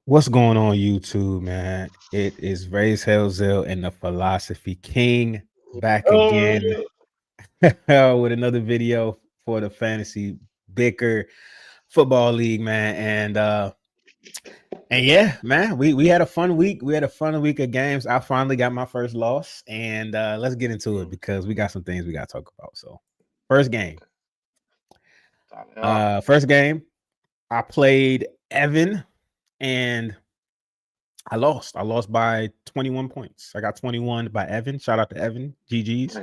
What's going on YouTube, man? It is Raise Hellzel and the Philosophy King back again with another video for the Fantasy Bicker Football League, man. And yeah, man, we had a fun week. We had a fun week of games. I finally got my first loss, and let's get into it because we got some things we got to talk about. So, first game. First game, I played Evan and I lost. I lost by 21 points. I got 21 by Evan. Shout out to Evan. GG's.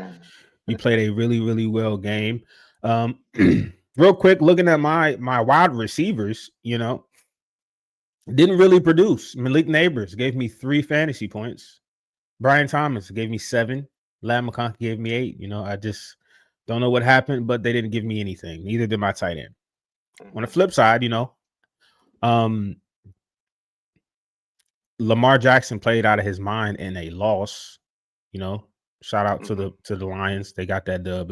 You played a really, really well game. Real quick, looking at my wide receivers, didn't really produce. Malik Neighbors gave me 3 fantasy points. Brian Thomas gave me 7. Lam McConkey gave me 8. I just don't know what happened, but they didn't give me anything. Neither did my tight end. On the flip side, Lamar Jackson played out of his mind in a loss. Shout out to the Lions. They got that dub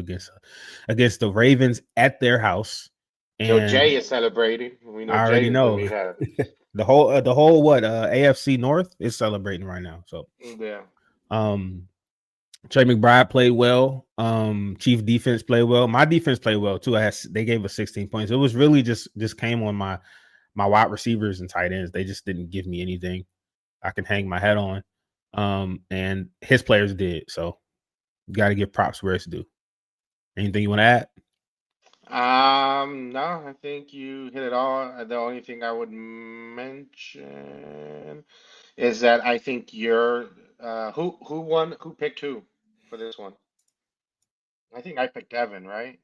against the Ravens at their house. And Joe Jay is celebrating. We know I already Jay is know. gonna be happy. the whole AFC North is celebrating right now. So yeah. Trey McBride played well. Chief defense played well. My defense played well too. They gave us 16 points. It was really just came on my wide receivers and tight ends. They just didn't give me anything I can hang my head on. And his players did. So you got to give props where it's due. Anything you want to add? No, I think you hit it all. The only thing I would mention is that I think you're who picked who for this one? I think I picked Evan, right?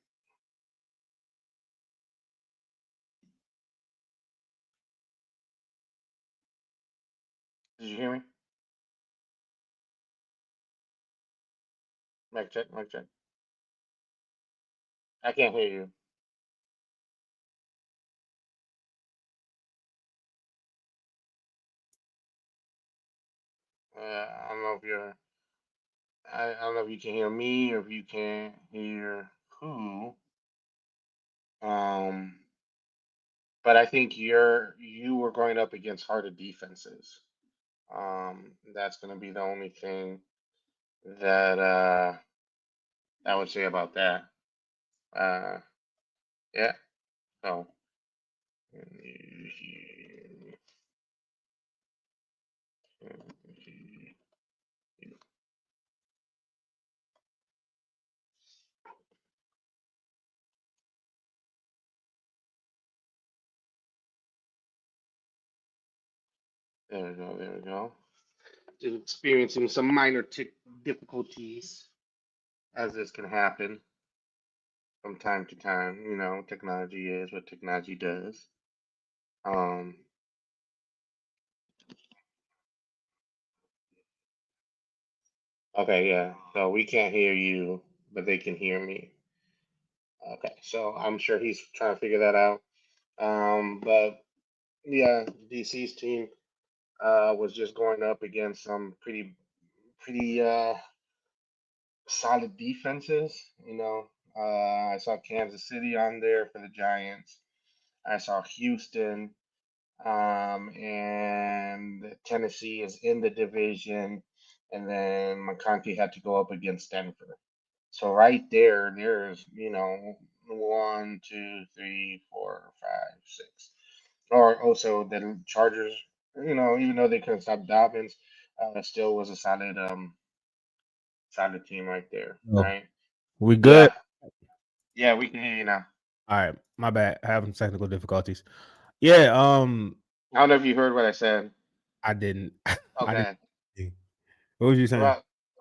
Did you hear me? Mic check, mic check. I can't hear you. I don't know if you're. I don't know if you can hear me or if you can hear who. Um, but I think you were going up against harder defenses. That's going to be the only thing that I would say about that. Uh, yeah. So there we go. There we go. Experiencing some minor difficulties, as this can happen from time to time. Technology is what technology does. Um, okay, yeah. So we can't hear you, but they can hear me. Okay, so I'm sure he's trying to figure that out. But yeah, DC's team was just going up against some pretty solid defenses. I saw Kansas City on there for the Giants. I saw Houston, and Tennessee is in the division, and then McConkey had to go up against Denver. So right there's 1, 2, 3, 4, 5, 6. Or also the Chargers, even though they couldn't stop Dobbins, still was a solid team right there, Oh, right? we good? Yeah, yeah, we can hear you now. All right, my bad. Having technical difficulties. Yeah, I don't know if you heard what I said. I didn't. I Okay. didn't. What was you saying?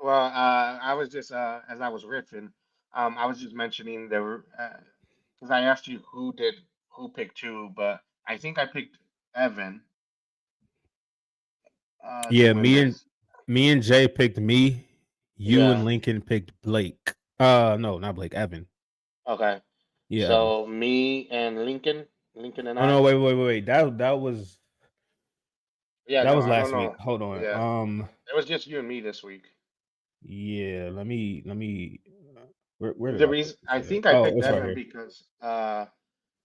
Well, I was just as I was riffing, I was just mentioning there were because I asked you who picked who, but I think I picked Evan to Yeah, win this. me and Jay picked me. You and Yeah. Lincoln picked Blake. No, not Blake. Evan. Okay. Yeah, Evan. So me and Lincoln and Oh no, I. wait. Yeah. That No, was I don't last week. know. Hold on. Yeah. It was just you and me this week. Yeah. Let me. Where did The I put reason this I at? think I Oh, picked it's right Evan here. because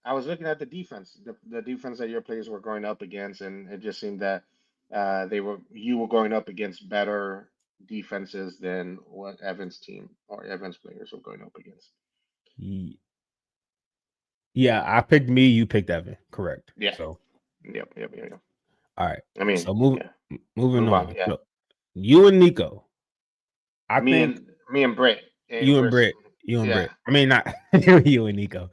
I was looking at the defense, the defense that your players were going up against, and it just seemed that you were going up against better defenses than what Evans' team or Evans' players were going up against. Ye- Yeah, I picked me. You picked Evan. Correct. Yeah. So Yep. all right. I mean, So yeah. moving Move on. on. Yeah. So you and Nico. I think Me and Britt, and you and we're Britt. You and yeah. Britt. I mean, not you and Nico.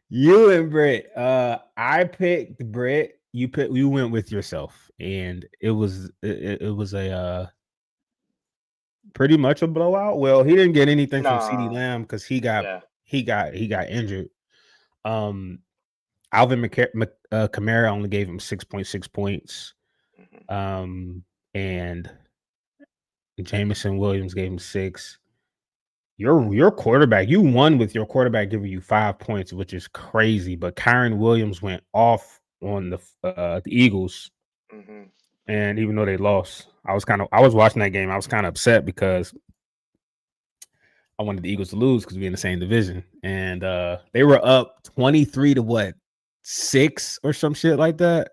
You and Britt. I picked Britt. You went with yourself, and it was a pretty much a blowout. Well, he didn't get anything from CD No. Lamb because Yeah. he got injured. Um, Alvin Kamara only gave him 6.6 points. Hmm. And Jameson Williams gave him 6. Hmm. Your quarterback, you won with your quarterback giving you 5 points, which is crazy. But Kyron Williams went off on the Eagles, Hmm. and even though they lost, I was watching that game. I was kind of upset because I wanted the Eagles to lose because we're in the same division, and they were up 23 to what 6 or some shit like that,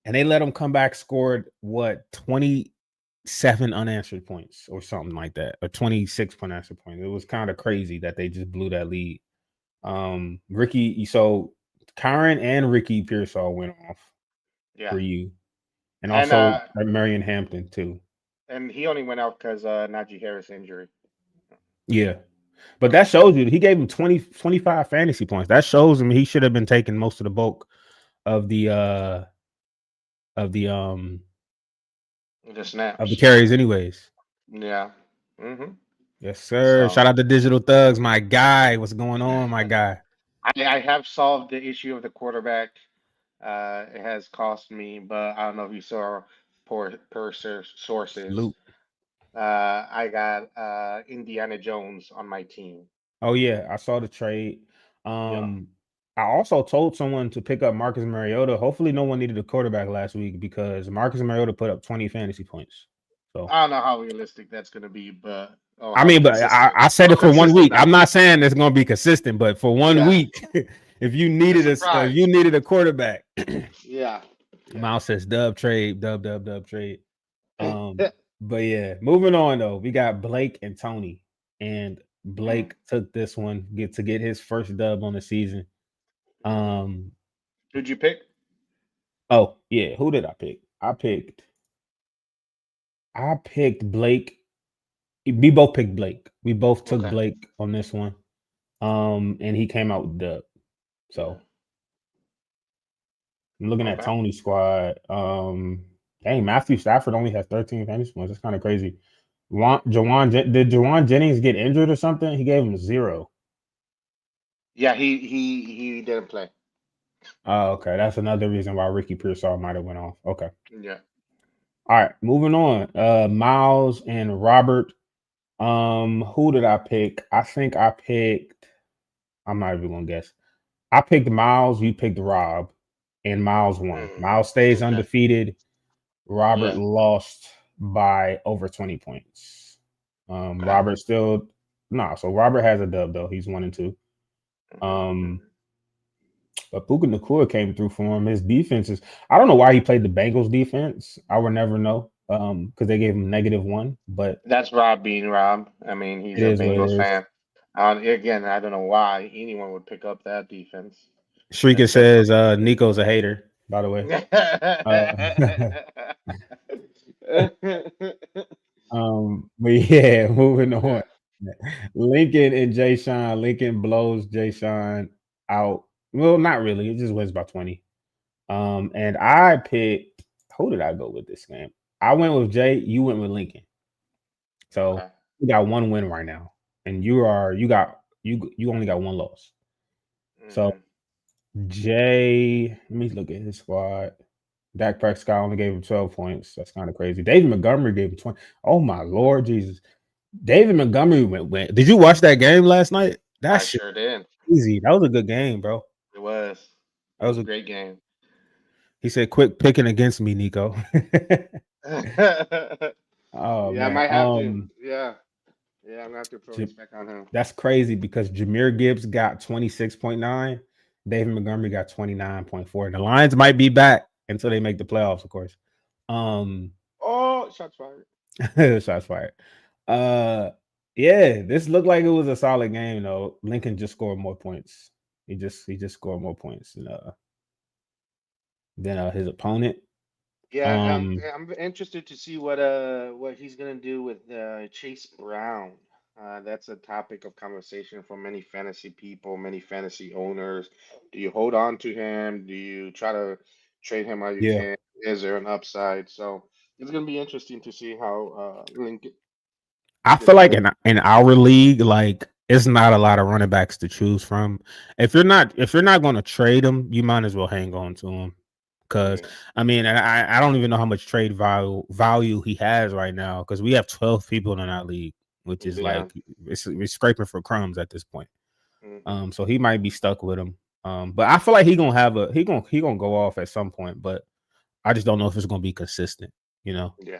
and they let them come back, scored what 27 unanswered points or something like that, or 26 unanswered points. It was kind of crazy that they just blew that lead. So Kyron and Ricky Pearsall went off Yeah. for you, and And also Marion Hampton too. he only went out because Najee Harris injury. Yeah. But that shows you he gave him 25 fantasy points. That shows him he should have been taking most of the bulk of the uh of the um The of the snaps. carries anyways. Yeah. Hmm. Yes, sir. So Shout out to Digital Thugs, my guy. What's going on, my guy? I have solved the issue of the quarterback. It has cost me, but I don't know if you saw sources. Salute. I got Indiana Jones on my team. Oh yeah, I saw the trade. Yeah. Um, I also told someone to pick up Marcus Mariota. Hopefully, no one needed a quarterback last week because Marcus Mariota put up 20 fantasy points. So I don't know how realistic that's going to be, but I how mean, but consistent. I said How it for one consistent week. that I'm will not be. saying it's going to be consistent, but for one Yeah. week, if you Surprise. needed a quarterback, Yeah. Yeah. Miles says dub trade, dub trade. But yeah, moving on though, we got Blake and Tony, and Mm. Blake took this one get his first dub on the season. Hmm. Um, Who'd you pick? oh yeah, who did I pick? I picked Blake. We both picked Blake. We both took Okay. Blake on this one. And he came out with dub. Yeah. So I'm looking at Okay. Tony's squad. Dang, Matthew Stafford only has 13 fantasy points. That's kind of crazy. Did Jawan Jennings get injured or something? He gave him 0. Yeah. He didn't play. Oh, okay. That's another reason why Ricky Pearsall might have went off. Okay. Yeah. All right, moving on. Miles and Robert. Who did I pick? I think I picked. I'm not even gonna guess. I picked Miles. You picked Rob, and Miles won. Mm. Miles stays Okay. undefeated. Robert Yeah. lost by over 20 points. Okay. Robert still so Robert has a dub though. He's 1-2. Hmm. Um, but Puka Nakua came through for him. His defense is I don't know why he played the Bengals defense. I would never know. Because they gave him -1, but That's Rob being Rob. I mean, he's it a is what it Bengals is. fan. Again, I don't know why anyone would pick up that defense, Shrika especially. says Nico's a hater, by the way. Uh, but yeah, moving on. Yeah. Lincoln and Jay Sean. Lincoln blows Jay Sean out. Well, not really. It just wins by 20. And I picked who did I go with this game? I went with Jay, you went with Lincoln. So Okay. you got one win right now. And you only got one loss. So Hmm. Jay, let me look at his squad. Dak Prescott only gave him 12 points. That's kind of crazy. David Montgomery gave him 20. Oh my Lord Jesus. David Montgomery went. Did you watch that game last night? That I shit sure did. easy. That was a good game, bro. It was. It That was was a a great game. he said, "Quit picking against me, Nico." Oh Yeah, I man. might have to. Yeah. Yeah, I'm gonna have to throw J- respect on him. that's crazy because Jameer Gibbs got 26.9. David Montgomery got 29.4. The Lions might be back until they make the playoffs, of course. Um, Oh, shots fired. shots fired. Uh, yeah, this looked like it was a solid game though. Lincoln just scored more points. He just scored more points than his opponent. Yeah, Um, I'm interested to see what he's gonna do with Chase Brown. That's a topic of conversation for many fantasy people, many fantasy owners. Do you hold on to him? Do you try to trade him while you yeah, can? Is there an upside? So it's gonna be interesting to see how Lincoln I feel gets like built. in our league, like it's not a lot of running backs to choose from. If you're not going to trade them, you might as well hang on to them. Because Yeah, I mean, and I don't even know how much trade value he has right now. Because we have 12 people in our league, which is yeah. like we're scraping for crumbs at this point. Hmm. So he might be stuck with him. But I feel like he gonna go off at some point. But I just don't know if it's gonna be consistent. You know. Yeah.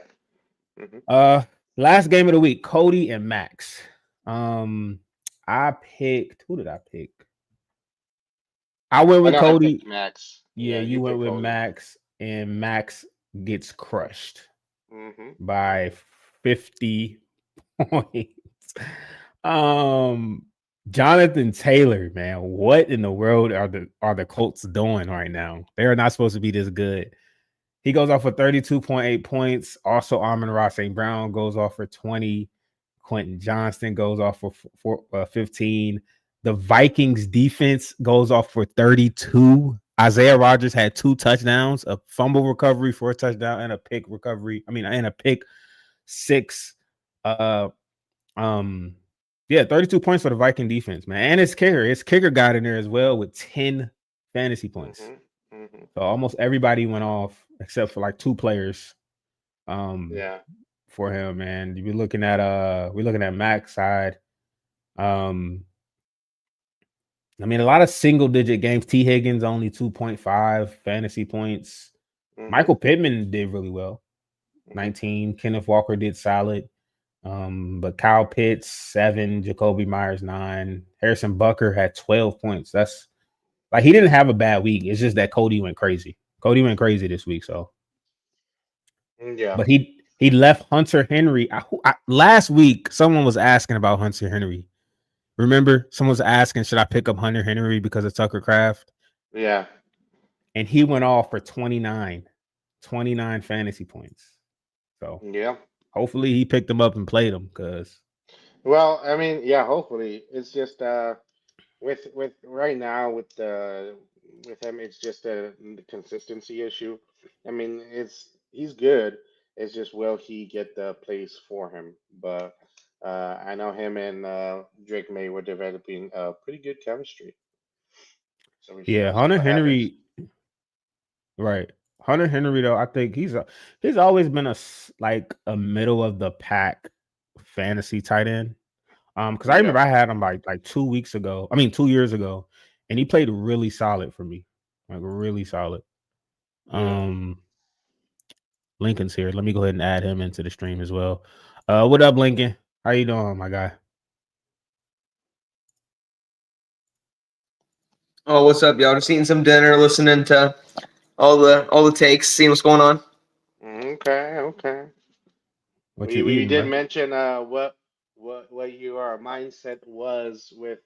Hmm. Uh, Last game of the week, Cody and Max. Um, I picked. Who did I pick? I went I with know I picked Cody. Max. Yeah, Yeah, you you went picked with Cody. Max, and Max gets crushed Hmm. by 50 points. Um, Jonathan Taylor, man, what in the world are the Colts doing right now? They are not supposed to be this good. He goes off for 32.8 points. Also, Amon-Ra St. Brown goes off for 20. Quentin Johnston goes off for 15. The Vikings defense goes off for 32. Isaiah Rodgers had 2 touchdowns, a fumble recovery for a touchdown, and a pick recovery. I mean, and a pick six. Uh, um, yeah, 32 points for the Viking defense, man. And his kicker got in there as well with 10 fantasy points. Hmm. Hmm. So almost everybody went off except for like 2 players um Yeah. for him. And we're looking at Mac's side. Um I mean a lot of single digit games. T. Higgins only 2.5 fantasy points. Hmm. Michael Pittman did really well. Hmm. 19. Kenneth Walker did solid. But Kyle Pitts 7, Jacoby Myers 9, Harrison Bucker had 12 points. That's like he didn't have a bad week. It's just that Cody went crazy. Cody went crazy this week. So Yeah. but he left Hunter Henry. Last week, someone was asking about Hunter Henry. Remember, someone was asking, should I pick up Hunter Henry because of Tucker Craft? Yeah. And he went off for 29 fantasy points. So Yeah. hopefully he picked him up and played him because Well, I mean, yeah, hopefully. It's just with right now with him it's just a consistency issue. I mean, he's good. It's just will he get the place for him? But I know him and Drake May were developing pretty good chemistry. So we yeah, shall see Hunter what happens. Henry, right. Hunter Henry though, I think he's always been like a middle of the pack fantasy tight end. Because I Yeah. remember I had him like 2 weeks ago. I mean, 2 years ago, and he played really solid for me, like really solid. Yeah. Um, Lincoln's here. Let me go ahead and add him into the stream as well. What up, Lincoln? How you doing, my guy? Oh, what's up, y'all? Just eating some dinner, listening to all the takes, seeing what's going on. Okay. Okay. What you We eating, did bro? mention what your mindset was with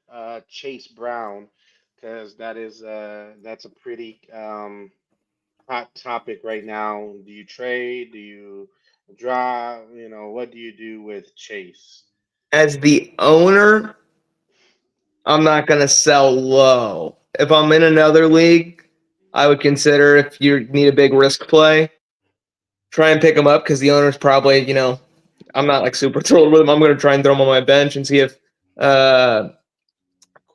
Chase Brown, because that's a pretty hot topic right now. Do you trade? Do you draw? What do you do with Chase? As the owner, I'm not gonna sell low. If I'm in another league, I would consider if you need a big risk play, try and pick him up because the owner's probably, I'm not like super thrilled with him. I'm gonna try and throw him on my bench and see if uh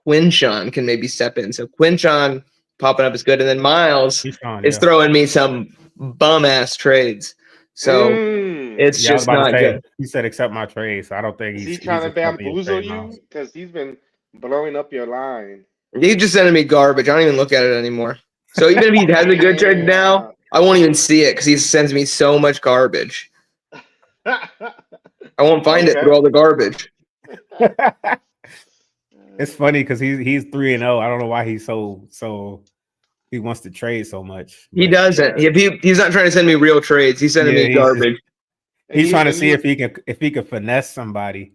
Quinshon can maybe step in. So Quinshon popping up is good, and then Miles He's on, is yeah. throwing me some bum ass trades. So it's Yeah, I was just about to not say good. he said accept my trade, so I don't think Is he he's trying to accepting your bamboozle trade, Miles. you? Because he's been blowing up your line. He's just sending me garbage. I don't even look at it anymore. So even if he has a good trade now, Damn. I won't even see it because he sends me so much garbage. I won't find it through Okay. all the garbage. It's funny because he's 3-0. I don't know why he's so he wants to trade so much, He but doesn't. He's not trying to send me real trades. He's sending yeah, me garbage. he's trying to and see you, if he can finesse somebody.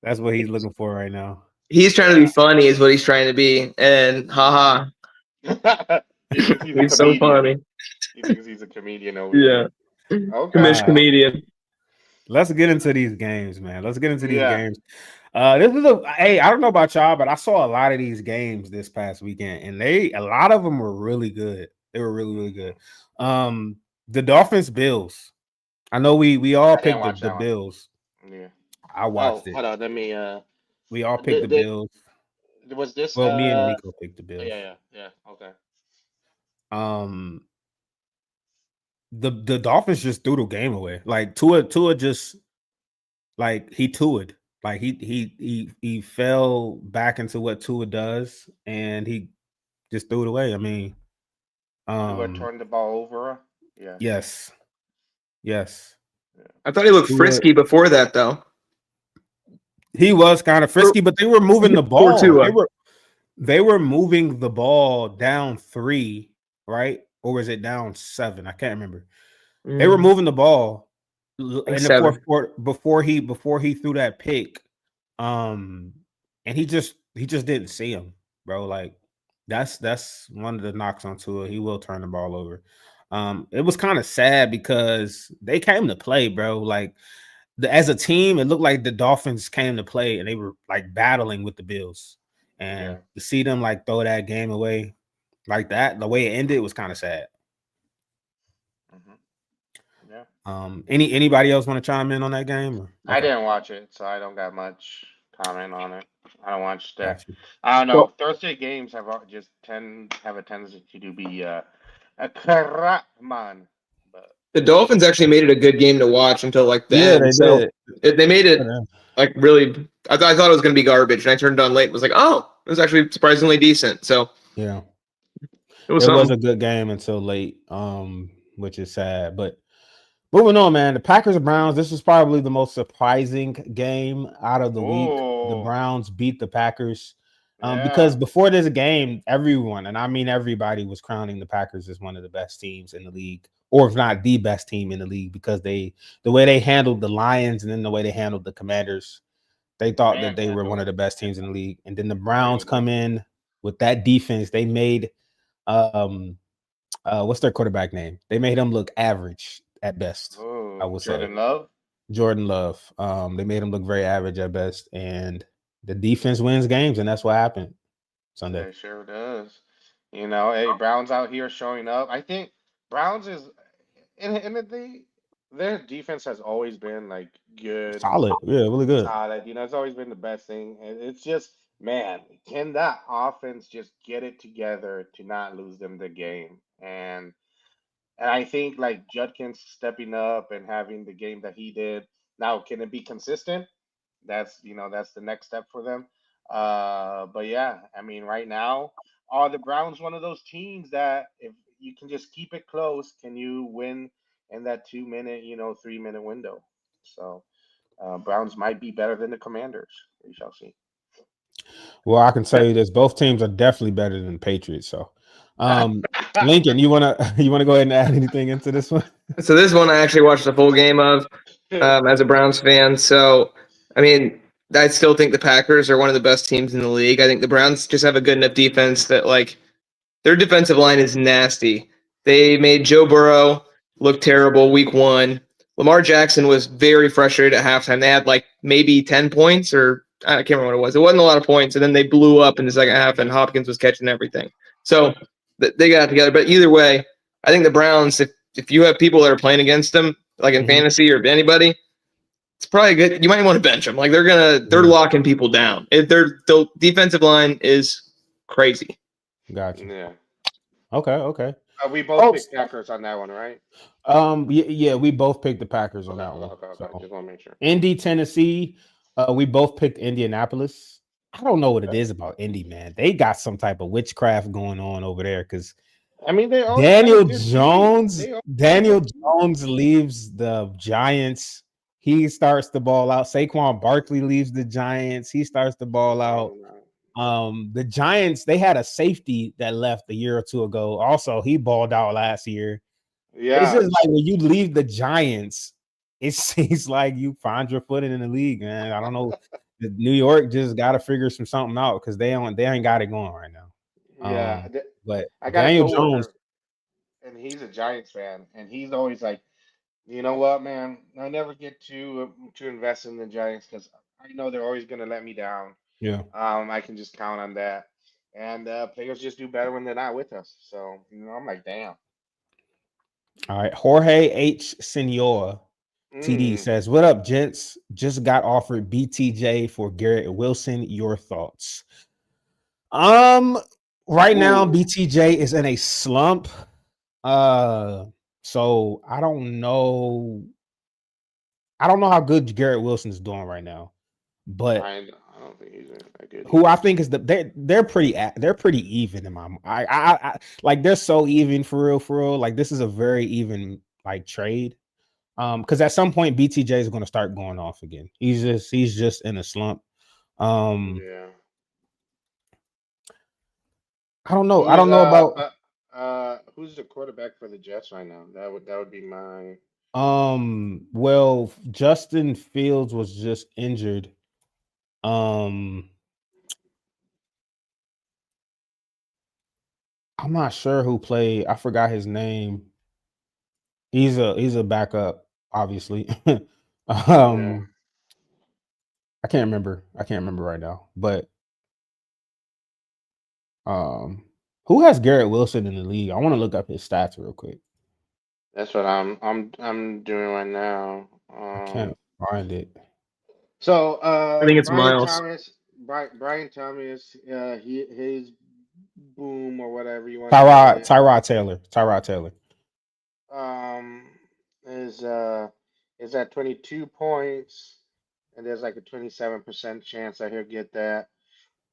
That's what he's looking for right now. He's trying to be funny, is what he's trying to be. And haha, he thinks he's a he's so comedian. funny. He thinks he's a comedian over Yeah, there. Okay. commish Uh, comedian. let's get into these games, man. Let's get into these Yeah. games. This is hey, I don't know about y'all, but I saw a lot of these games this past weekend, and a lot of them were really good. They were really, really good. The Dolphins Bills. I know we all I didn't picked watch the that one. Bills. Yeah. I Oh, watched it. hold on. Let me. We all picked the Did Bills. was this? Well, me and Nico picked the Bills. Yeah. Okay. Um, the Dolphins just threw the game away. Like Tua just like he Tua'd. Like he fell back into what Tua does, and he just threw it away. I mean, Tua turned the ball over. Yes. yes, yes. Yeah. I thought he looked Tua, frisky before that, though. he was kind of frisky, but they were moving the For ball. Tua. They were moving the ball down 3, right? Or was it down 7? I can't remember. They were moving the ball in the fourth 7. quarter before he threw that pick. And he just didn't see him, bro. Like that's one of the knocks on Tua. He will turn the ball over. It was kind of sad because they came to play, bro. Like as a team, it looked like the Dolphins came to play and they were like battling with the Bills. And Yeah. to see them like throw that game away like that, the way it ended was kind of sad. Hmm. Yeah. Anybody else want to chime in on that game? Or? I Okay, didn't watch it, so I don't got much comment on it. I don't watch the. got you. I don't know. Well, Thursday games just have a tendency to be a crap man, but the Dolphins actually made it a good game to watch until like the Yeah, they end. So did. they made it like really. I thought it was going to be garbage, and I turned it on late. And was like, oh, it was actually surprisingly decent. So Yeah, it was it was something. a good game until late, which is sad. But moving on, man. The Packers and Browns. This is probably the most surprising game out of the week. The oh Browns beat the Packers. Because yeah, before this game, everyone, and I mean everybody, was crowning the Packers as one of the best teams in the league, or if not the best team in the league, because the way they handled the Lions and then the way they handled the Commanders, they thought that they were one of manhandled, the best teams in the league. And then the real Browns come good. in with that defense. They made um what's their quarterback name? They made him look average at best, I Oh, would say. Jordan Love. Jordan Love. They made him look very average at best, and the defense wins games, and that's what happened Sunday. It sure does. Hey, Browns out here showing up. I think Browns is in their defense has always been like good, Solid, yeah, really good. solid. It's always been the best thing. And it's just, man, can that offense just get it together to not lose them the game? And I think like Judkins stepping up and having the game that he did. Now, can it be consistent? That's the next step for them. But yeah, I mean, right now, are the Browns one of those teams that if you can just keep it close, can you win in that 2 minute, 3 minute window? So Browns might be better than the Commanders. We shall see. Well, I can tell you this: both teams are definitely better than the Patriots. So, Lincoln, you wanna you wanna go ahead and add anything into this one? So this one I actually watched the full game of as a Browns fan. So I mean, I still think the Packers are one of the best teams in the league. I think the Browns just have a good enough defense that like their defensive line is nasty. They made Joe Burrow look terrible week 1. Lamar Jackson was very frustrated at halftime. They had like maybe 10 points, or I can't remember what it was. It wasn't a lot of points, and then they blew up in the second half, and Hopkins was catching everything. So they got it together. But either way, I think the Browns, if you have people that are playing against them, like in fantasy or anybody, it's probably good. You might want to bench them. Like they're locking people down. Their defensive line is crazy. Gotcha. Yeah. Okay. We both Folks, picked Packers on that one, right? yeah, we both picked the Packers on Okay, that okay, one. okay, okay. So, Just want to make sure. Indy, Tennessee, we both picked Indianapolis. I don't know what it Okay. is about Indy, man. They got some type of witchcraft going on over there because I mean, they always had a Daniel good team. Jones, They always had a Daniel good team. Jones leaves the Giants. He starts the ball out. Saquon Barkley leaves the Giants. He starts the ball out. No. The Giants, they had a safety that left a year or two ago. Also, he balled out last year. It's Yeah, just like when you leave the Giants, it seems like you find your footing in the league, man. I don't know. New York just got to figure something out because they ain't got it going right now. yeah. But I got a Daniel Jones, coworker, and he's a Giants fan, and he's always like, you know what, man? I never get to invest in the Giants because I know they're always gonna let me down. yeah. I can just count on that. And players just do better when they're not with us. So, I'm like, damn. All right, Jorge H. Senor TD Mm. says, "What up, gents? Just got offered BTJ for Garrett Wilson. Your thoughts?" Um, right now Ooh. BTJ is in a slump. So I don't know. I don't know how good Garrett Wilson is doing right now, but I don't think he's that good who I either. think is they're pretty even in my I like they're so even for real. Like this is a very even like trade. Because at some point BTJ is going to start going off again. He's just in a slump. Um, Yeah. I don't know. I don't know about But who's the quarterback for the Jets right now? That would be my. well, Justin Fields was just injured. Um, I'm not sure who played. I forgot his name. He's a backup, obviously. Yeah. um, I can't remember. I can't remember right now. But um, who has Garrett Wilson in the league? I want to look up his stats real quick. That's what I'm doing right now. I can't find it. So I think it's Brian Miles. Thomas, Brian Thomas, his boom or whatever you want to call Tyrod it, Tyrod Taylor. Tyrod Taylor. um, is uh is at 22 points, and there's like a 27% chance that he'll get that.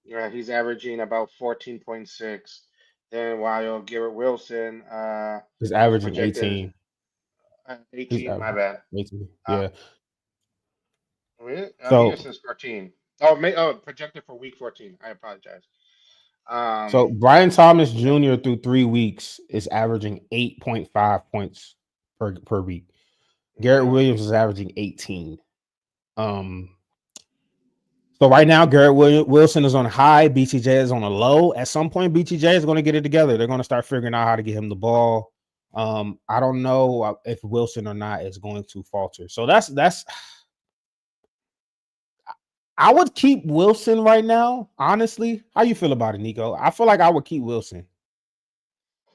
Yeah, he's averaging about 14.6. Then while Garrett Wilson He's is averaging projected 18. He's 18. My averaging bad. 18. Uh, Yeah. really? Here it So says 14. Oh, projected for week 14. I apologize. so Um, Brian Thomas Jr. through 3 weeks is averaging 8.5 points per week. Garrett yeah, Williams is averaging 18. Um, so right now, Garrett Wilson is on a high, BTJ is on a low. At some point, BTJ is going to get it together. They're going to start figuring out how to get him the ball. I don't know if Wilson or not is going to falter. So that's I would keep Wilson right now. Honestly, how you feel about it, Nico? I feel like I would keep Wilson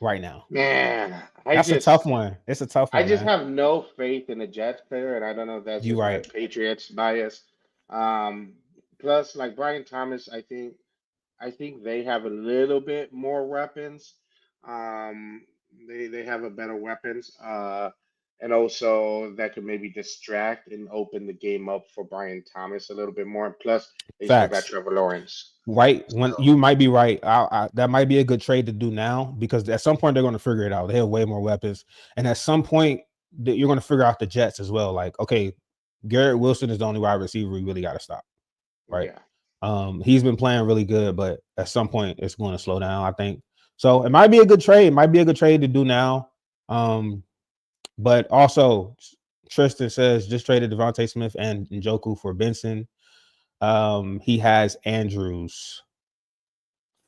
right now. man, That's a tough one. It's a tough I one, just man. have no faith in the Jets player, and I don't know if that's You just my right. Patriots bias. Um, Plus, like Brian Thomas, I think they have a little bit more weapons. Um, they have a better weapons, and also that could maybe distract and open the game up for Brian Thomas a little bit more. And plus, they still got Facts. Trevor Lawrence. Right. When So you might be right. That might be a good trade to do now because at some point they're going to figure it out. They have way more weapons, and at some point you're going to figure out the Jets as well. Like, okay, Garrett Wilson is the only wide receiver we really got to stop. Right. yeah, He's been playing really good, but at some point it's going to slow down, I think. So it might be a good trade. It might be a good trade to do now. But also Tristan says just traded Devontae Smith and Njoku for Benson. He has Andrews.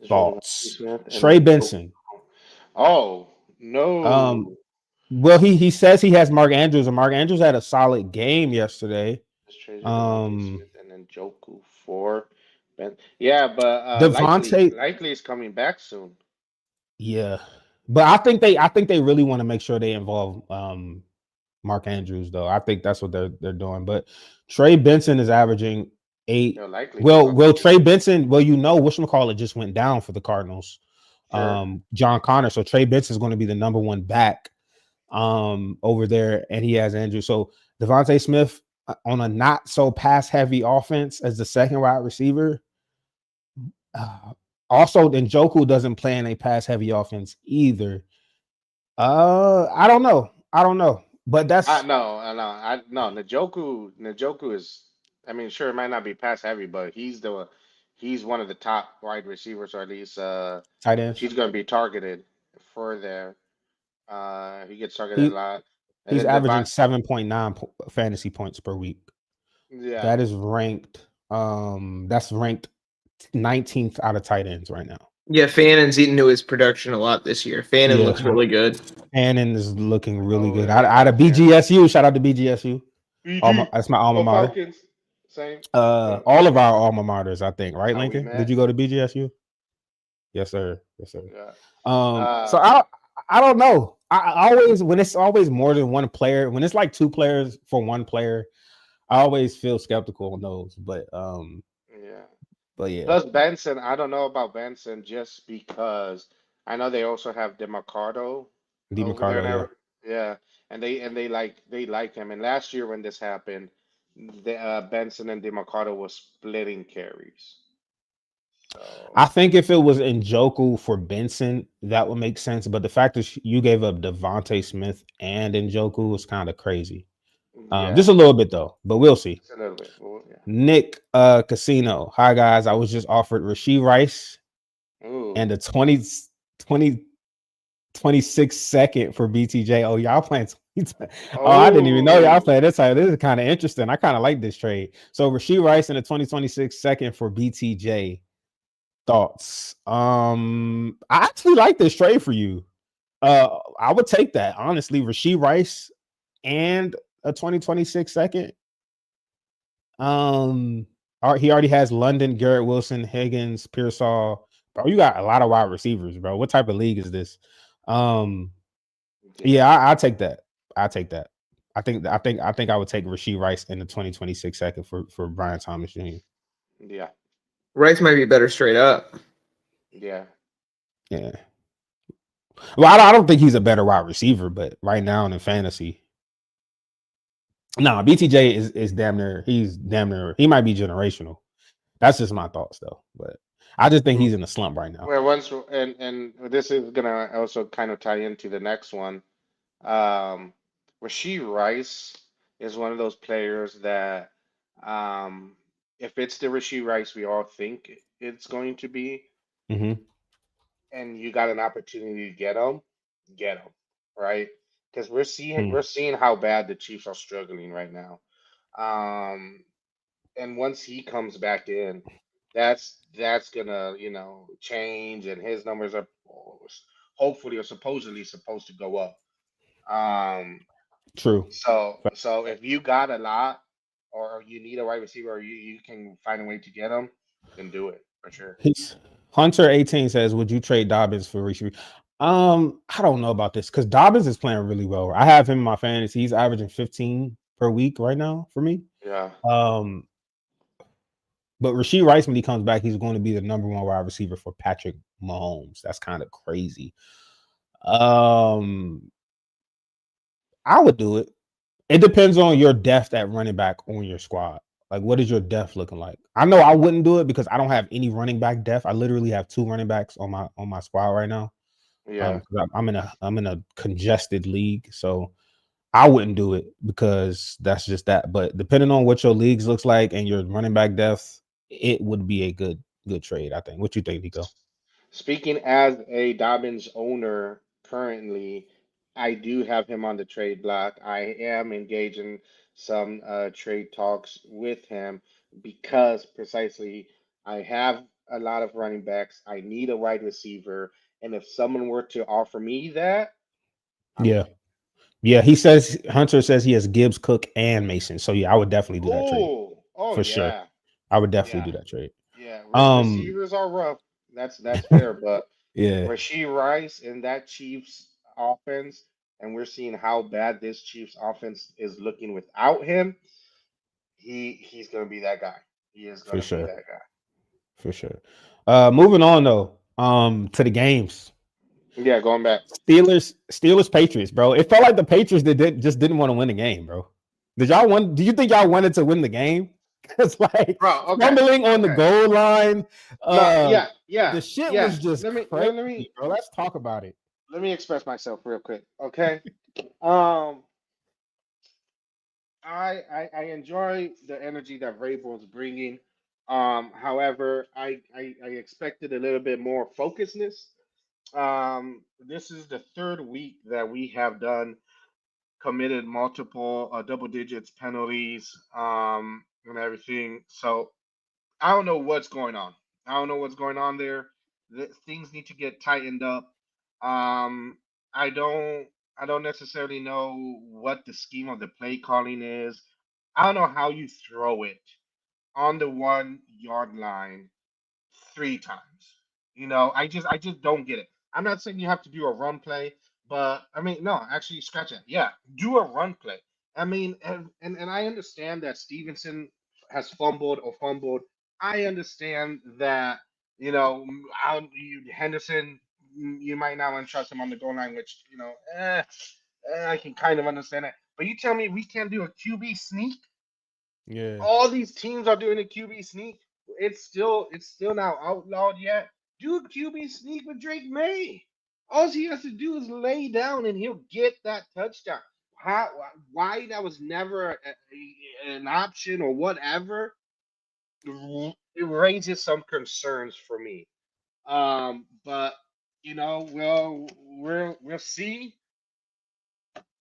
just traded Devontae Thoughts. Smith and Trey then Joe. Benson. Oh Um, no! well, he says he has Mark Andrews, and Mark Andrews had a solid game yesterday. Just traded Devontae Um, Smith and then Joku for Ben. Yeah, but Devontae, likely is coming back soon. yeah, but I think they really want to make sure they involve Mark Andrews though. I think that's what they're doing. But Trey Benson is averaging eight. He'll likely be Well, coming back. Trey Benson. Well, whatchamacallit just went down for the Cardinals. Sure. John Connor. So Trey Benson is going to be the number one back over there, and he has Andrew. So Devontae Smith on a not so pass heavy offense as the second wide receiver. Uh, Also, Njoku doesn't play in a pass heavy offense either. I don't know. I don't know, but that's No. Najoku is. I mean, sure, it might not be pass heavy, but he's one of the top wide receivers, or at least Tight ends. he's going to be targeted for there. He gets targeted a He lot. And he's then averaging Devon, 7.9 fantasy points per week. yeah, That is ranked. That's ranked 19th out of tight ends right now. Yeah, Fannon's eaten into his production a lot this year. Fannon Yeah, looks really good. Fannin is looking really oh, good. there you Out go, of fan. BGSU, shout out to BGSU. BG. That's my alma Oh, mater. Falcons. Same. All of our alma maters, I think, That's right, how we Lincoln? Did met. you go to BGSU? Yes, sir. Yes, sir. Yeah. So I don't know. I always when it's always more than one player, when it's like two players for one player, I always feel skeptical on those. Yeah. Yeah, Plus Benson, I don't know about Benson just because I know they also have DeMarcado over there DeMarcado, yeah. now. Yeah, and they like him. And last year when this happened, Benson and DeMarcado was splitting carries. I So think if it was Njoku for Benson, that would make sense. But the fact that you gave up Devontae Smith and Njoku was kind of crazy. Just yeah, a little bit though, but we'll see. it's a little bit. Well, yeah. Nick Casino. Hi guys. I was just offered Rasheed Rice Ooh. and a 26 second for BTJ. Oh, y'all playing. Oh, I didn't even know y'all Oh. playing this. This is kind of interesting. I kind of like this trade. So Rasheed Rice and a 2026 second for BTJ. Thoughts? I actually like this trade for you. I would take that honestly. Rasheed Rice and a 2026 second. He already has London, Garrett Wilson, Higgins, Pearsall. Bro, you got a lot of wide receivers, bro. What type of league is this? Yeah. Yeah, I take that. I take that. I think I would take Rasheed Rice in the 2026 second for Brian Thomas Jr. Yeah. Rice might be better straight up. Yeah. Yeah. Well, I don't think he's a better wide receiver, but right now in fantasy, no, BTJ is damn near. He's damn near. He might be generational. That's just my thoughts, though. But I just think he's in a slump right now. Well, and this is gonna also kind of tie into the next one. Um, Rasheed Rice is one of those players that, um, if it's the Rasheed Rice we all think it's going to be, Mm-hmm. and you got an opportunity to get him, right? Because we're seeing how bad the Chiefs are struggling right now. Um, and once he comes back in, that's gonna change, and his numbers are hopefully or supposedly supposed to go up. Um, True. so if you got a lot, or you need a wide receiver, or you can find a way to get him, then do it for sure. He's Hunter 18 says, "Would you trade Dobbins for Rishi?" I don't know about this because Dobbins is playing really well. I have him in my fantasy. He's averaging 15 per week right now for me. Yeah. Um, but Rasheed Rice, when he comes back, he's going to be the number one wide receiver for Patrick Mahomes. That's kind of crazy. Um, I would do it. It depends on your depth at running back on your squad. Like, what is your depth looking like? I know I wouldn't do it because I don't have any running back depth. I literally have two running backs on my squad right now. Yeah. 'Cause I'm in a congested league, so I wouldn't do it because that's just that. But depending on what your leagues looks like and your running back depth, it would be a good trade. I think. What you think, Nico? Speaking as a Dobbins owner currently, I do have him on the trade block. I am engaged in some trade talks with him because precisely I have a lot of running backs. I need a wide receiver, and if someone were to offer me that, I'm Yeah, in. yeah. He says Hunter says he has Gibbs, Cook, and Mason. So yeah, I would definitely do that trade Oh for sure. yeah, I would definitely yeah, do that trade. yeah. Um, Receivers are rough. That's fair, but yeah, Rasheed Rice in that Chiefs offense, and we're seeing how bad this Chiefs offense is looking without him. He's gonna be that guy. He is for gonna be sure, that guy. for sure. Moving on though, to the games. Yeah, going back. Steelers, Patriots, bro. It felt like the Patriots just didn't want to win the game, bro. Do you think y'all wanted to win the game? It's like Bro, okay, fumbling on the okay. goal line. No, Uh, yeah, yeah, the shit yeah. was just Let me crazy, let, let me bro. Let's talk about it. let me express myself real quick, okay? Um, I enjoy the energy that Vrabel is bringing. However, I expected a little bit more focusedness. This is the third week that we have done committed multiple double digits penalties and everything. So I don't know what's going on. I don't know what's going on there. Things need to get tightened up. Um, I don't I don't necessarily know what the scheme of the play calling is. I don't know how you throw it on the 1 yard line 3 times. I just don't get it. I'm not saying you have to do a run play, but I mean, no, actually, scratch that. Yeah, do a run play. I mean, and I understand that Stevenson has fumbled. I understand that Henderson, you might not want to trust him on the goal line, which I can kind of understand that. But you tell me we can't do a QB sneak? Yeah. All these teams are doing a QB sneak. It's still not outlawed yet. Do a QB sneak with Drake May. All he has to do is lay down and he'll get that touchdown. How why that was never an option or whatever, it raises some concerns for me. But we'll see.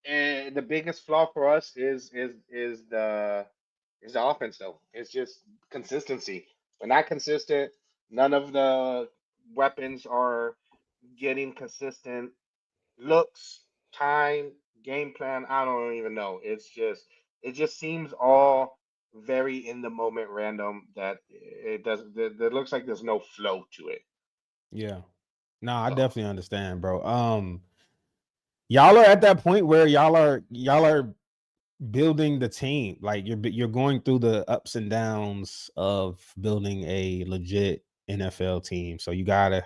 And the biggest flaw for us is the offense though. It's just consistency. We're not consistent. None of the weapons are getting consistent looks, time, game plan. I don't even know. It just seems all very in the moment random that it does that looks like there's no flow to it. Yeah. No, I So definitely understand, bro. Y'all are at that point where y'all are building the team. Like you're going through the ups and downs of building a legit NFL team. So you gotta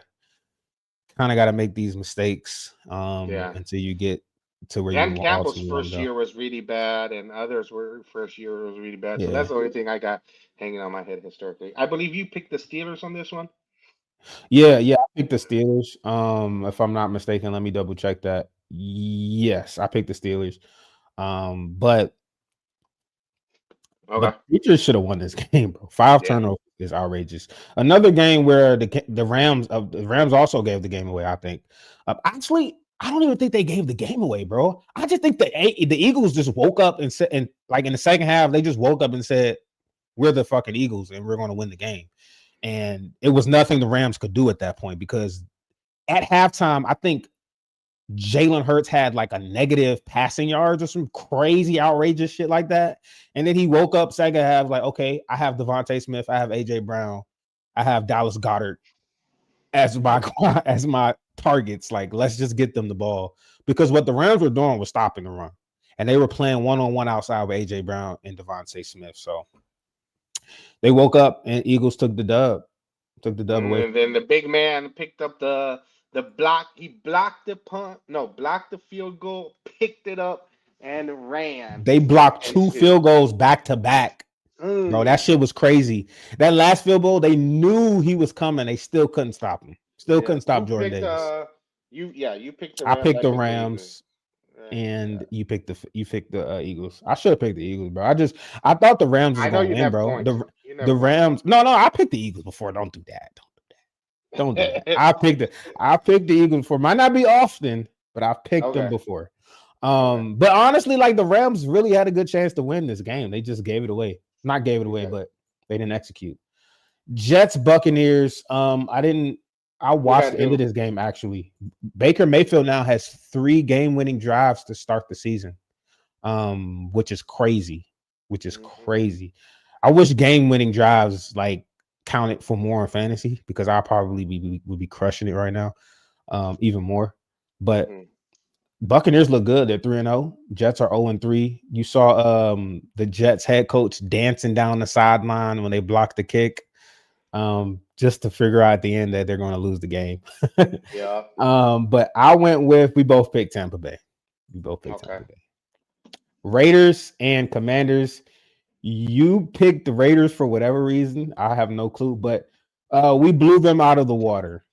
make these mistakes yeah. until you get to where Dan you Campbell's ultimately want to first go. year was really bad, and others were first year was really bad. So that's Yeah. the only thing I got hanging on my head historically. I believe you picked the Steelers on this one. Yeah, I picked the Steelers. If I'm not mistaken, let me double check that. Yes, I picked the Steelers. But Okay. the Patriots should have won this game, bro. 5 Yeah. turnovers is outrageous. Another game where the Rams also gave the game away, I think. Actually, I don't even think they gave the game away, bro. I just think the Eagles just woke up and said, and like in the second half, they just woke up and said, "We're the fucking Eagles and we're going to win the game." And it was nothing the Rams could do at that point because at halftime, I think Jalen Hurts had like a negative passing yards or some crazy outrageous shit like that. And then he woke up second half like, okay, I have Devontae Smith, I have AJ Brown, I have Dallas Goddard as my as my targets. Like, let's just get them the ball. Because what the Rams were doing was stopping the run. And they were playing one-on-one outside with AJ Brown and Devontae Smith. So they woke up and Eagles took the dub. Took the dub And away. then the big man picked up the block. He blocked the punt. No, blocked the field goal, picked it up, and ran. They blocked And 2 field goals back to back. Bro, that shit was crazy. That last field goal, they knew he was coming. They still couldn't stop him. Still yeah. couldn't Who stop Jordan picked Davis. you picked the I Rams. picked I the picked the Eagles. Rams, Yeah. and you picked the Eagles. I should have picked the Eagles, bro. I thought the Rams was I know gonna you win, never bro. going The to. You're the never going Rams. No, I picked the Eagles before. Don't do that. Don't do that. to. I picked the Eagles before. Might not be often, but I've picked them Okay. before. Okay. But honestly, like the Rams really had a good chance to win this game. They just gave it away. Not gave it away, Okay. but they didn't execute. Jets Buccaneers. I Who watched had the end of who? this game actually. Baker Mayfield now has 3 game-winning drives to start the season. Which is crazy. Which is Hmm. crazy. I wish game-winning drives like counted for more in fantasy because I probably would be crushing it right now. Even more. But Hmm. Buccaneers look good. They're 3-0. Jets are 0-3. You saw the Jets head coach dancing down the sideline when they blocked the kick. Just to figure out at the end that they're going to lose the game. Yeah. But I went with we both picked Tampa Bay. We both picked Okay. Tampa Bay. Raiders and Commanders. You picked the Raiders for whatever reason. I have no clue, but we blew them out of the water.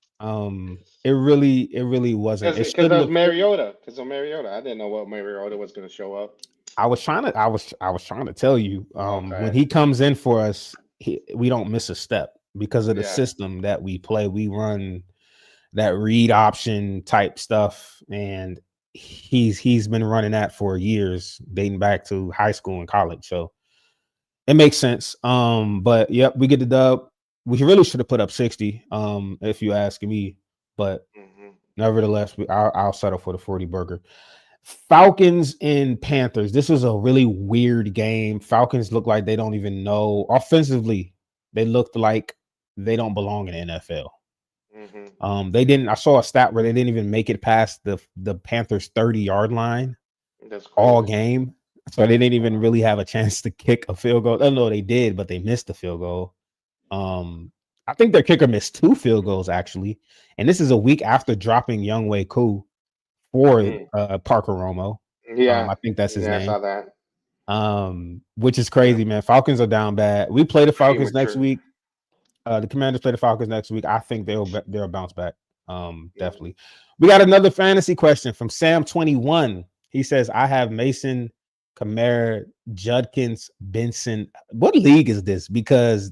It really wasn't. It Because shouldn't of have. Mariota. Because of Mariota. I didn't know what Mariota was going to show up. I was trying to tell you when Okay. he comes in for us, we don't miss a step because of the Yeah. system that we play. We run that read option type stuff, and he's been running that for years, dating back to high school and college. So it makes sense. But yep, we get the dub. We really should have put up 60, if you ask me. But Hmm. nevertheless, I'll settle for the 40 burger. Falcons and Panthers. This was a really weird game. Falcons look like they don't even know offensively. They looked like they don't belong in the NFL. Hmm. They didn't. I saw a stat where they didn't even make it past the Panthers 30-yard line That's all crazy. game, so they didn't even Wow. really have a chance to kick a field goal. Oh no, they did, but they missed the field goal. I think their kicker missed 2 field goals actually, and this is a week after dropping Younghoe Koo for Mm. Parker Romo. Yeah. I think that's his Yeah, I name. saw that. Which is Yeah. crazy, man. Falcons are down bad. We play the Falcons next Premature. week. The Commanders play the Falcons next week. I think they'll bounce back. Mm. Definitely. We got another fantasy question from Sam21. He says, I have Mason, Kamara, Judkins, Benson. What league is this? Because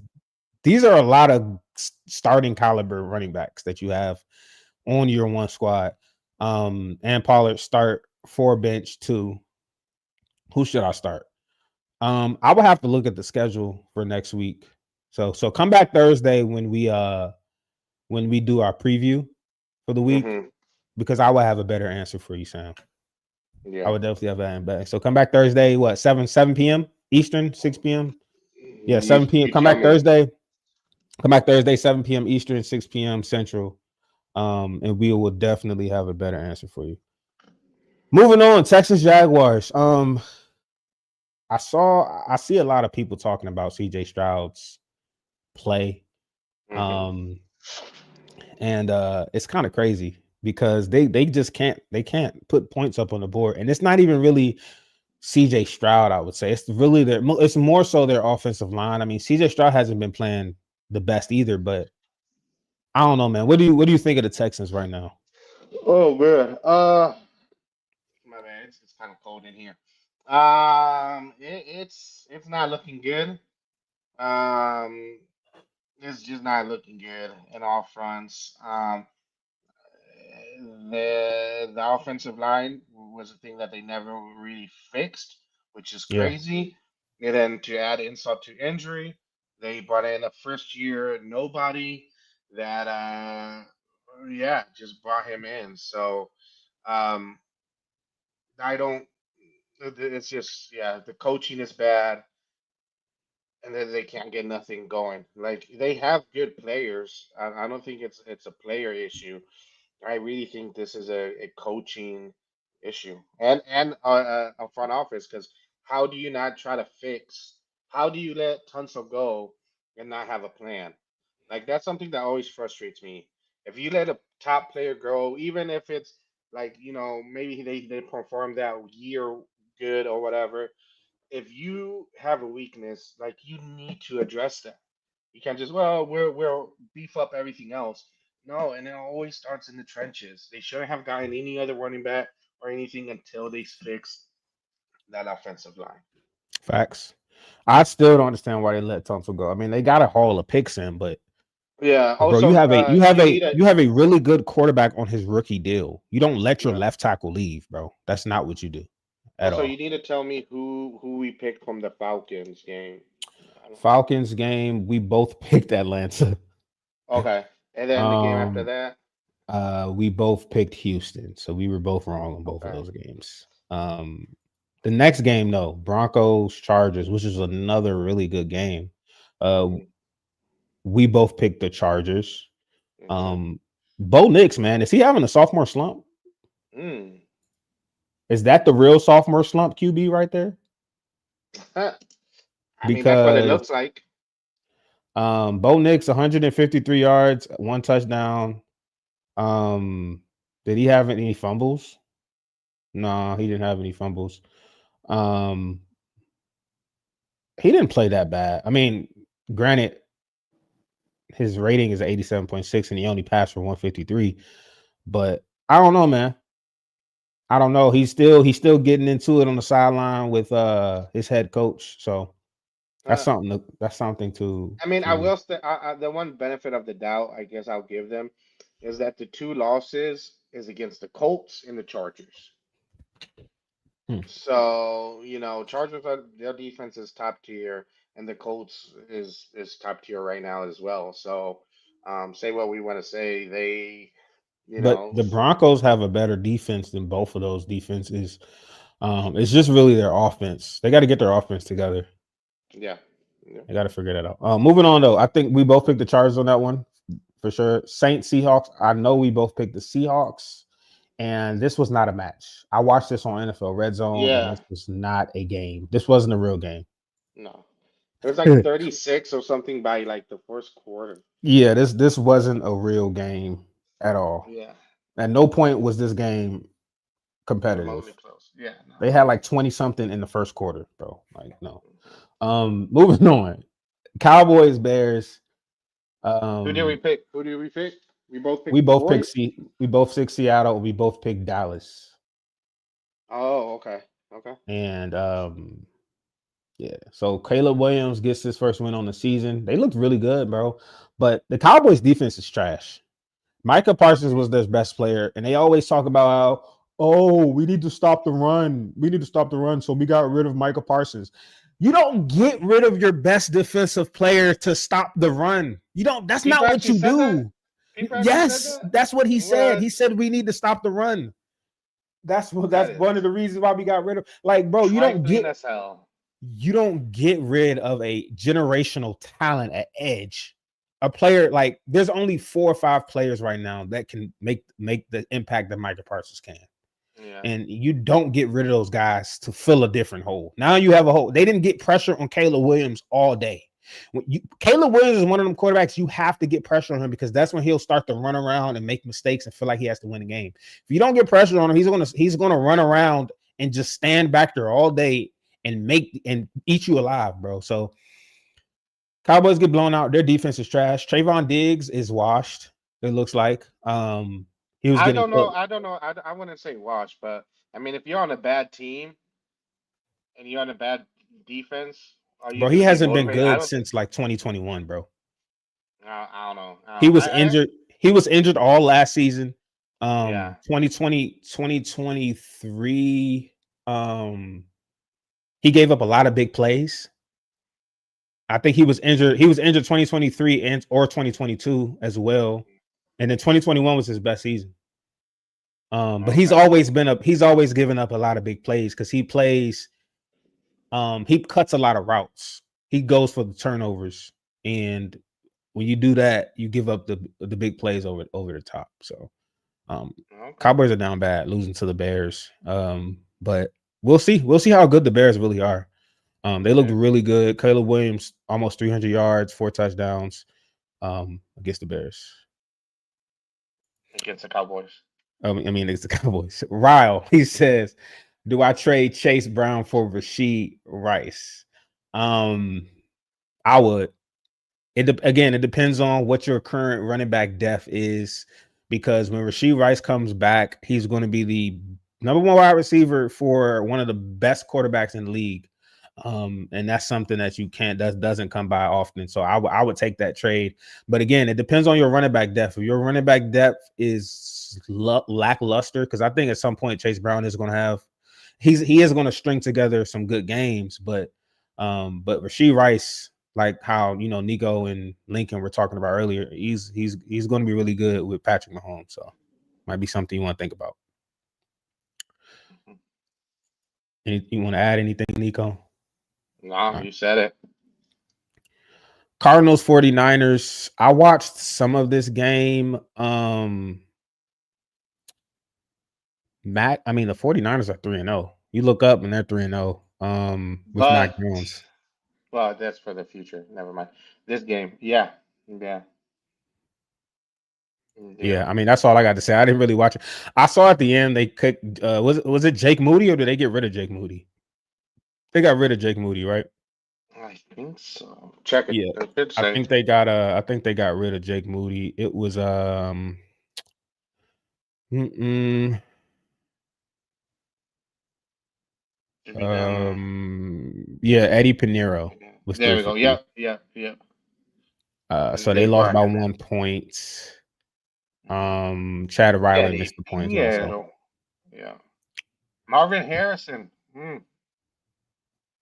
these are a lot of starting caliber running backs that you have on your one squad. And Pollard start 4 bench 2. Who should I start? I would have to look at the schedule for next week. So come back Thursday when we do our preview for the week, Hmm. because I will have a better answer for you, Sam. I Yeah. would definitely have that better. So come back Thursday, what, 7 p.m. Eastern, 6 p.m. Yeah, 7 p.m. You tell me. Come back Thursday, 7 p.m. Eastern, 6 p.m. Central. And we will definitely have a better answer for you. Moving on, Texas Jaguars. I see a lot of people talking about CJ Stroud's play. Hmm. Um, and it's kind of crazy because they just can't put points up on the board, and it's not even really CJ Stroud. I would say it's really it's more so their offensive line. I mean, CJ Stroud hasn't been playing the best either, but I don't know, man. What do you think of the Texans right now? Oh man. My bad. It's kind of cold in here. It's not looking good. Um, it's just not looking good in all fronts. The offensive line was a thing that they never really fixed, which is Yeah, crazy. And then to add insult to injury, they brought in a first year nobody that yeah, just brought him in. So um I don't it's just yeah, the coaching is bad and then they can't get nothing going. Like they have good players. I don't think it's a player issue. I really think this is a coaching issue and a front office because how do you not try to fix? How do you let Tunsil go and not have a plan? Like that's something that always frustrates me. If you let a top player go, even if it's like maybe they perform that year good or whatever, if you have a weakness, like you need to address that. You can't just we'll beef up everything else. No, and it always starts in the trenches. They shouldn't have gotten any other running back or anything until they fixed that offensive line. facts. I still don't understand why they let Tunsil go. I mean, they got a haul of picks in, but Yeah. bro, you Also, have a you have you a need a you have a really good quarterback on his rookie deal. You don't let your yeah. left tackle leave, bro. That's not what you do at Also, you all. need to tell me who we picked from the Falcons game. I don't- Falcons game, we both picked Atlanta. Okay, and then the game after Um, that. we both picked Houston, so we were both wrong on both of Okay. those games. The next game though, Broncos Chargers, which is another really good game. Uh, Hmm. we both picked the Chargers. Okay. Um, Bo Nix, man, is he having a sophomore slump? Mm. Is that the real sophomore slump QB right there? I mean, that's what it Because looks like. Bo Nix, 153 yards, 1 touchdown. Did he have any fumbles? No, he didn't have any fumbles. Um, he didn't play that bad. I mean, granted, his rating is 87.6 and he only passed for 153. But I don't know, man. I don't know. He's still getting into it on the sideline with his head coach. So That's something. That's something to. I mean, I will say the one benefit of the doubt, I guess I'll give them, is that the two losses is against the Colts and the Chargers. Hmm. So, Chargers are their defense is top tier, and the Colts is top tier right now as well. So, say what we want to say, they, you But know, the Broncos have a better defense than both of those defenses. It's just really their offense. They got to get their offense together. yeah, yeah. They got to figure that out. Moving on though, I think we both picked the Chargers on that one for sure. Saints Seahawks. I know we both picked the Seahawks, and this was not a match. I watched this on NFL Red Zone, and Yeah, this was not a game. This wasn't a real game. no. It was like 36 or something by like the first quarter. Yeah, this wasn't a real game at all. Yeah, At no point was this game remotely competitive. close. Yeah, no. They had like 20 something in the first quarter, bro. Like, no. Moving on. Cowboys, Bears. Who did we Um, pick? Who did we pick? We both we picked both Detroit. picked we both picked Seattle. We both picked Dallas. Oh, okay, okay. And yeah. So Caleb Williams gets his first win on the season. They looked really good, bro. But the Cowboys defense is trash. Micah Parsons was their best player, and they always talk about how, oh, we need to stop the run. We need to stop the run. So we got rid of Micah Parsons. You don't get rid of your best defensive player to stop the run. You don't. That's People not what actually you said that. do. People actually said Yes, that. that's what he said. What? He said we need to stop the run. That's That one of is the reasons why we got rid of. Like, bro, trifling as hell. you don't get rid of a generational talent at edge. A player like there's only 4 or 5 players right now that can make the impact that Micah Parsons can. Yeah. And you don't get rid of those guys to fill a different hole. Now you have a hole. They didn't get pressure on Caleb Williams all day. Caleb Williams is one of them quarterbacks you have to get pressure on him because that's when he'll start to run around and make mistakes and feel like he has to win a game. If you don't get pressure on him, he's gonna run around and just stand back there all day and eat you alive, bro. So Cowboys get blown out. Their defense is trash. Trayvon Diggs is washed. It looks like he was I getting don't know. cooked. I don't know. I wouldn't say wash, but I mean, if you're on a bad team and you're on a bad defense, are you Bro, he going to be hasn't been motivated? I good don't think. since like 2021, bro. I don't know. He was injured. He was injured all last season. Yeah. 2020, 2023. He gave up a lot of big plays. I think he was injured. He was injured 2023 and or 2022 as well. And then 2021 was his best season. But he's Okay. always given up a lot of big plays because he plays. He cuts a lot of routes. He goes for the turnovers, and when you do that, you give up the big plays over the top. So, Okay. Cowboys are down bad, losing to the Bears. But we'll see. We'll see how good the Bears really are. They looked Yeah. really good. Caleb Williams almost 300 yards, 4 touchdowns against the Bears. Against the Cowboys. I mean, it's the Cowboys. Ryle, he says, "Do I trade Chase Brown for Rashee Rice?" I would. It depends on what your current running back depth is, because when Rashee Rice comes back, he's going to be the number 1 wide receiver for one of the best quarterbacks in the league. And that's something that doesn't come by often. So I would take that trade. But again, it depends on your running back depth. If your running back depth is lackluster, because I think at some point Chase Brown is going to have he is going to string together some good games, but Rashee Rice, like how Nico and Lincoln were talking about earlier, he's going to be really good with Patrick Mahomes. So might be something you want to think about. You want to add anything, Nico? No, you said it. Cardinals 49ers. I watched some of this game. The 49ers are 3-0. You look up and they're 3-0. With Mac But Jones. well, that's for the future. Never mind. This game. Yeah. Yeah. Yeah, I mean that's all I got to say. I didn't really watch it. I saw at the end they kicked. Was it Jake Moody, or did they get rid of Jake Moody? They got rid of Jake Moody, right? I think so. Check it. Yeah, It should I say. think they got. I think they got rid of Jake Moody. It was mm-mm, Should be down there. yeah, Eddie Pinheiro. was There three we for go. three. Yep. So They they lost by barking that. 1 point. Chad Yeah, Riley they missed the points also. Yeah. Marvin Harrison.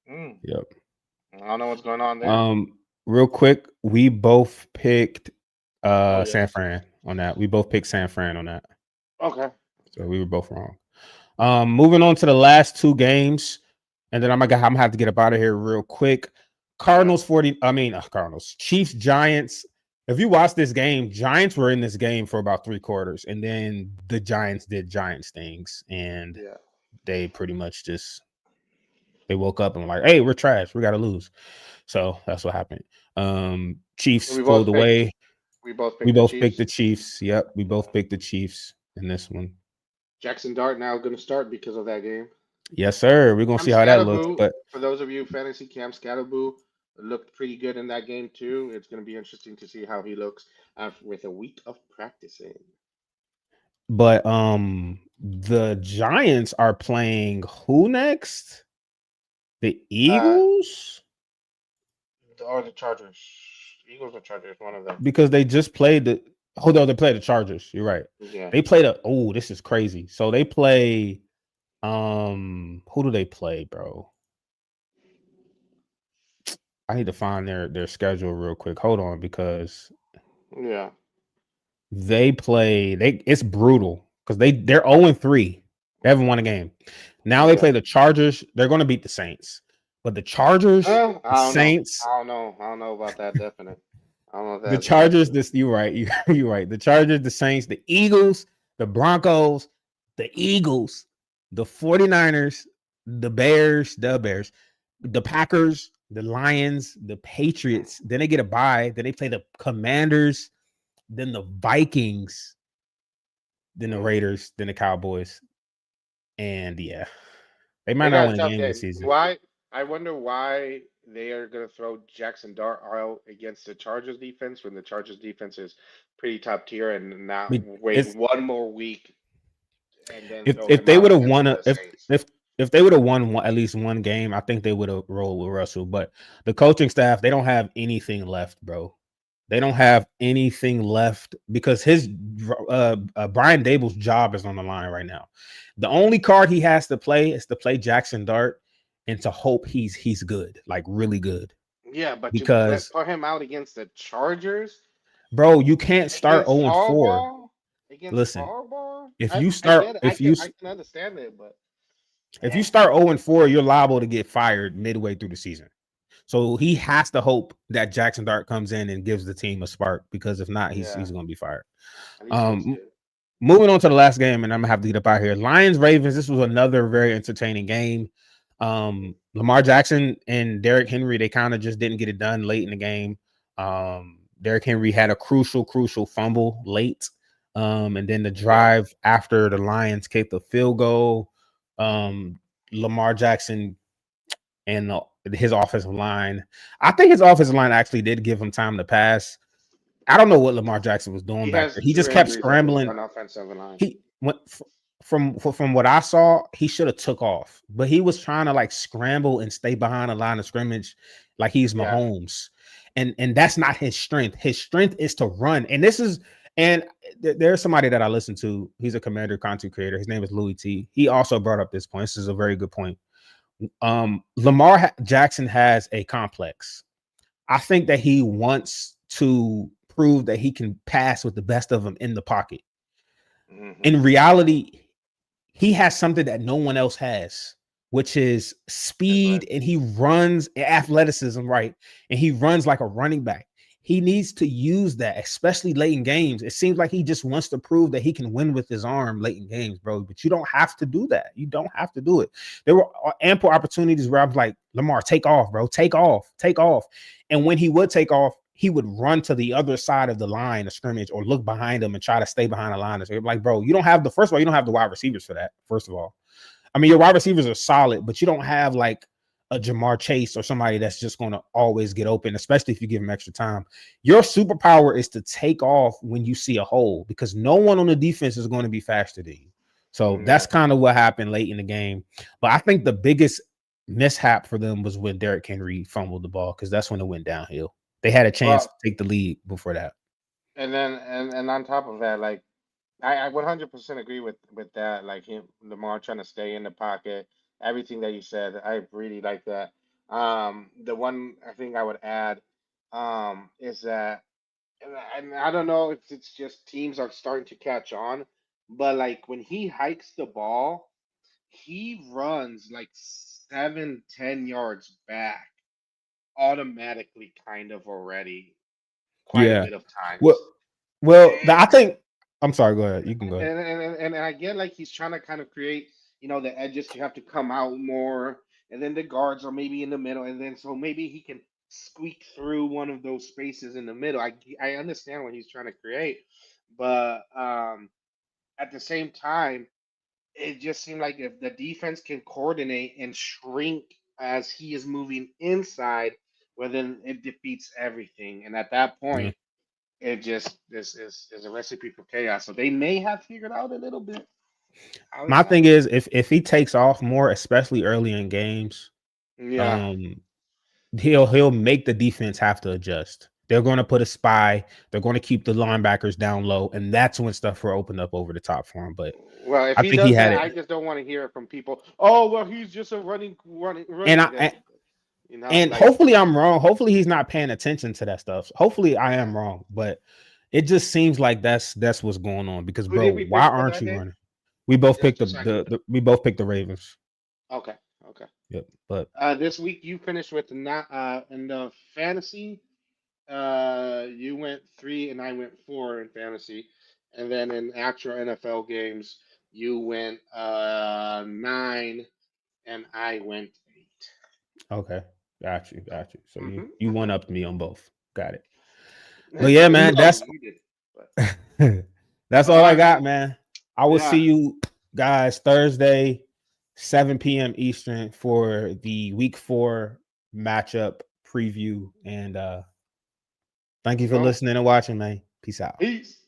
Yep. I don't know what's going on there. Real quick, we both picked Oh San yes. Fran on that. We both picked San Fran on that. Okay. So we were both wrong. Moving on to the last two games, and then I'm gonna have to get up out of here real quick. Cardinals 40. Cardinals. Chiefs Giants. If you watch this game, Giants were in this game for about 3/4, and then the Giants did Giants things, and Yeah. they pretty much just they woke up and were like, "Hey, we're trash. We got to lose." So that's what happened. Chiefs We pulled both picked. away. We both We picked the both picked Chiefs. the Chiefs. Yep, we Yeah. both picked the Chiefs in this one. Jackson Dart now going to start because of that game. Yes, sir. We're gonna Cam see how that looks. Scatterboo, But for those of you fantasy, Cam Scatterboo looked pretty good in that game too. It's going to be interesting to see how he looks with a week of practicing. the Giants are playing who next? The Uh, Eagles? or the Chargers, Eagles or Chargers, one of them. Because they just played the hold on, they played the Chargers. You're right. Yeah. They played this is crazy. So they play who do they play, bro? I need to find their schedule real quick. Hold on, because Yeah. they play it's brutal because they're 0-3. They haven't won a game. Now they Yeah. play the Chargers. They're going to beat the Saints. But the Chargers, I the don't know. Saints, I don't know about that. Definite. I don't know if the that's Chargers, definite. you're right. You're right. The Chargers, the Saints, the Eagles, the Broncos, the Eagles, the 49ers, the Bears, the Packers, the Lions, the Patriots. Then they get a bye. Then they play the Commanders, then the Vikings, then the Raiders, then the Cowboys. And yeah, they might They not got a win a tough game this game. season. Why? I wonder why they are going to throw Jackson Dart out against the Chargers defense when the Chargers defense is pretty top tier, and not wait It's one more week and then throw if him they out would have against won the Saints. if they would have won at least one game, I think they would have rolled with Russell. But the coaching staff, they don't have anything left, bro. They don't have anything left because his Brian Dable's job is on the line right now. The only card he has to play is to play Jackson Dart and to hope he's good, like really good. Yeah, but to Because put him out against the Chargers, bro, you can't start against 0-4. Harbaugh, against Listen, Harbaugh, if you I start get it. if you I can understand it, but if you start 0-4, you're liable to get fired midway through the season. So he has to hope that Jackson Dart comes in and gives the team a spark, because if not, he's going to be fired. at least risk it. Moving on to the last game, and I'm gonna have to get up out here. Lions Ravens. This was another very entertaining game. Lamar Jackson and Derrick Henry, they kind of just didn't get it done late in the game. Derrick Henry had a crucial fumble late. And then the drive after the Lions kicked the field goal, Lamar Jackson and his offensive line. I think his offensive line actually did give him time to pass. I don't know what Lamar Jackson was doing back there. He just kept scrambling. On offensive line. He went from what I saw, he should have took off, but he was trying to like scramble and stay behind the line of scrimmage like he's Mahomes. And that's not his strength. His strength is to run. And there's somebody that I listen to. He's a Commander content creator. His name is Louis T. He also brought up this point. This is a very good point. Lamar Jackson has a complex. I think that he wants to prove that he can pass with the best of them in the pocket. In reality, he has something that no one else has, which is speed, and he runs athleticism, right? And he runs like a running back. He needs to use that, especially late in games. It seems like he just wants to prove that he can win with his arm late in games, bro. But you don't have to do that. You don't have to do it. There were ample opportunities where I was like, Lamar, take off, bro. Take off. And when he would take off, he would run to the other side of the line of scrimmage or look behind him and try to stay behind the line. So like, bro, you don't have first of all, you don't have the wide receivers for that. First of all, I mean, your wide receivers are solid, but you don't have like a Jamar Chase or somebody that's just going to always get open, especially if you give him extra time. Your superpower is to take off when you see a hole, because no one on the defense is going to be faster than you. So that's kind of what happened late in the game. But I think the biggest mishap for them was when Derrick Henry fumbled the ball because that's when it went downhill. They had a chance to Well, take the lead before that. and then and on top of that, like I 100% agree with that. Like him, Lamar trying to stay in the pocket, everything that you said, I really like that. The one I think I would add, is that, and I don't know if it's just teams are starting to catch on, but like when he hikes the ball, he runs like 7, 10 yards back automatically, kind of already, quite a Yeah. bit of Well, times. I think I'm sorry. Go ahead. You can go ahead. And I get like he's trying to kind of create, the edges to have to come out more, and then the guards are maybe in the middle, and then so maybe he can squeak through one of those spaces in the middle. I understand what he's trying to create, but at the same time, it just seemed like if the defense can coordinate and shrink as he is moving inside, well then it defeats everything. And at that Yeah. point, it just is a recipe for chaos. So they may have figured out a little bit how it's My thing happening. is if he takes off more, especially early in games, Yeah. um, he'll make the defense have to adjust. They're going to put a spy. They're going to keep the linebackers down low, and that's when stuff will open up over the top for him. But Well, if I he think he does had that, it, I just don't want to hear it from people. Oh, well, he's just a and running. I and Like, hopefully I'm wrong. Hopefully he's not paying attention to that stuff. Hopefully I yeah. am wrong, but it just seems like that's what's going on. Because Who bro, did we why pick for aren't that you game? running? We both picked Just so I can. we both picked the Ravens. Okay. Okay. Yep, but This week you finished with not in the fantasy. You went 3 and I went 4 in fantasy, and then in actual NFL games you went 9 and I went 8. okay, got you. So Hmm. you one upped me on both. Got it. But yeah, man, No, you did. But that's all all I right, got, man. man. I will see Yeah. you guys Thursday, 7 p.m. Eastern for the week 4 matchup preview. And thank you Let's for go. listening and watching, man. Peace out. Peace.